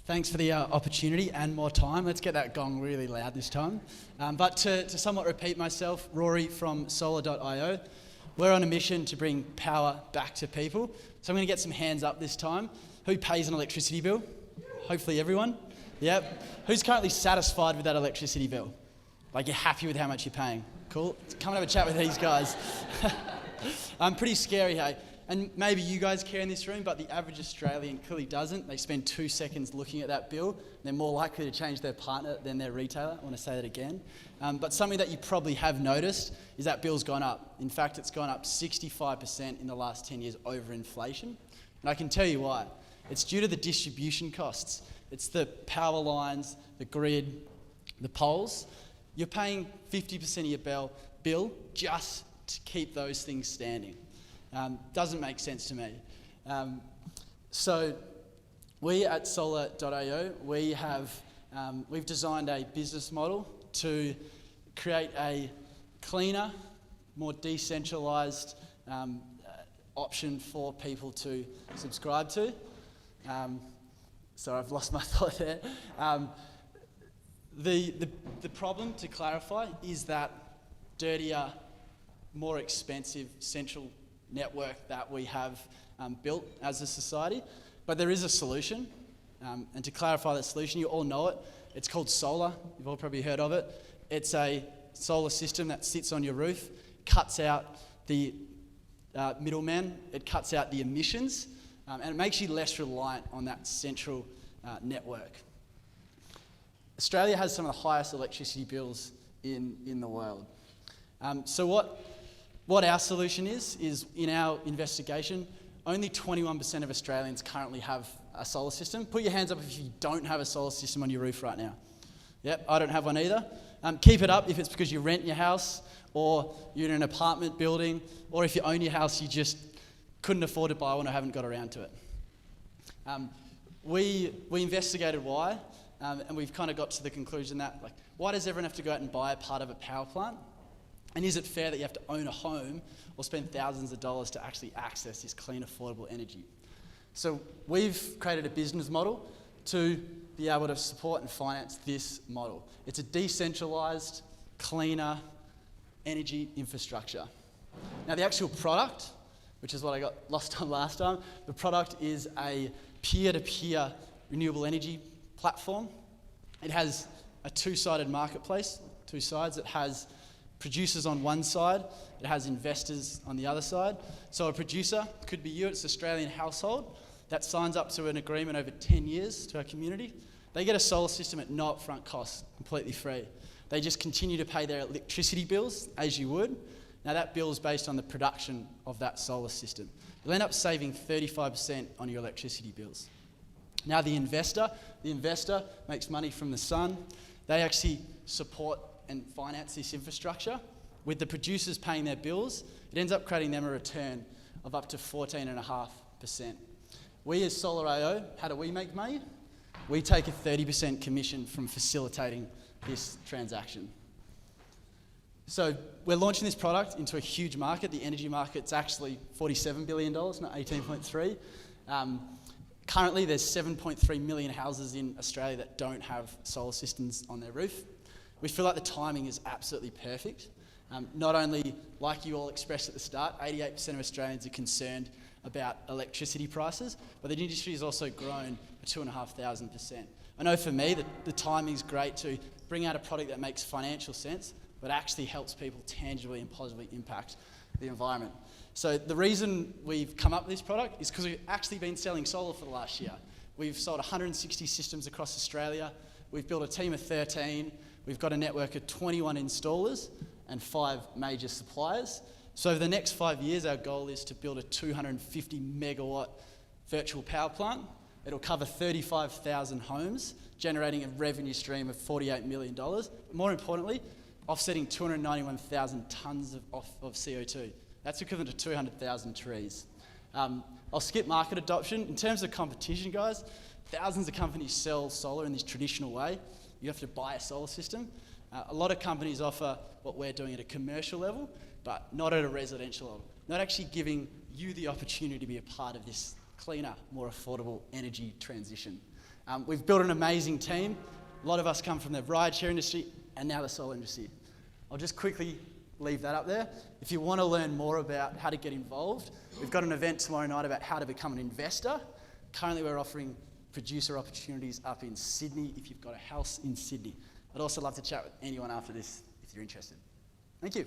Thanks for the opportunity and more time. Let's get that gong really loud this time. But to somewhat repeat myself, Rory from Sola.io. We're on a mission to bring power back to people. So I'm going to get some hands up this time. Who pays an electricity bill? Hopefully everyone. Yep. Who's currently satisfied with that electricity bill? Like you're happy with how much you're paying? Cool. Come and have a chat with these guys. Pretty scary, hey? And maybe you guys care in this room, but the average Australian clearly doesn't. They spend 2 seconds looking at that bill. They're more likely to change their partner than their retailer. I want to say that again. But something that you probably have noticed is that bill's gone up. In fact, it's gone up 65% in the last 10 years over inflation. And I can tell you why. It's due to the distribution costs. It's the power lines, the grid, the poles. You're paying 50% of your bill just to keep those things standing. Doesn't make sense to me. So we at Sola.io, we've designed a business model to create a cleaner, more decentralised option for people to subscribe to. Sorry, I've lost my thought there. The problem, to clarify, is that dirtier, more expensive central network that we have built as a society. But there is a solution, and to clarify that solution, you all know it. It's called Sola. You've all probably heard of it. It's a solar system that sits on your roof, cuts out the middleman, it cuts out the emissions, and it makes you less reliant on that central network. Australia has some of the highest electricity bills in the world. So what our solution is in our investigation, only 21% of Australians currently have a solar system. Put your hands up if you don't have a solar system on your roof right now. Yep, I don't have one either. Keep it up if it's because you rent your house, or you're in an apartment building, or if you own your house, you just couldn't afford to buy one or haven't got around to it. We investigated why, and we've kind of got to the conclusion that, why does everyone have to go out and buy a part of a power plant? And is it fair that you have to own a home or spend thousands of dollars to actually access this clean, affordable energy? So we've created a business model to be able to support and finance this model. It's a decentralised, cleaner energy infrastructure. Now the actual product, which is what I got lost on last time, the product is a peer-to-peer renewable energy platform. It has a two-sided marketplace, two sides. It has producers on one side, it has investors on the other side. So a producer could be you, it's an Australian household that signs up to an agreement over 10 years to our community. They get a solar system at no upfront cost, completely free. They just continue to pay their electricity bills as you would. Now that bill is based on the production of that solar system. You'll end up saving 35% on your electricity bills. Now the investor makes money from the sun. They actually support and finance this infrastructure. With the producers paying their bills, it ends up creating them a return of up to 14.5%. We as Solar.io, how do we make money? We take a 30% commission from facilitating this transaction. So we're launching this product into a huge market. The energy market's actually $47 billion, not 18.3. Currently, there's 7.3 million houses in Australia that don't have solar systems on their roof. We feel like the timing is absolutely perfect. Not only, like you all expressed at the start, 88% of Australians are concerned about electricity prices, but the industry has also grown 2,500%. I know for me that the timing is great to bring out a product that makes financial sense, but actually helps people tangibly and positively impact the environment. So the reason we've come up with this product is because we've actually been selling solar for the last year. We've sold 160 systems across Australia. We've built a team of 13. We've got a network of 21 installers and 5 major suppliers. So over the next 5 years, our goal is to build a 250 megawatt virtual power plant. It'll cover 35,000 homes, generating a revenue stream of $48 million. But more importantly, offsetting 291,000 tonnes of CO2. That's equivalent to 200,000 trees. I'll skip market adoption. In terms of competition, guys, thousands of companies sell solar in this traditional way. You have to buy a solar system. A lot of companies offer what we're doing at a commercial level, but not at a residential level. Not actually giving you the opportunity to be a part of this cleaner, more affordable energy transition. We've built an amazing team. A lot of us come from the rideshare industry and now the solar industry. I'll just quickly leave that up there. If you want to learn more about how to get involved, we've got an event tomorrow night about how to become an investor. Currently we're offering producer opportunities up in Sydney if you've got a house in Sydney. I'd also love to chat with anyone after this if you're interested. Thank you.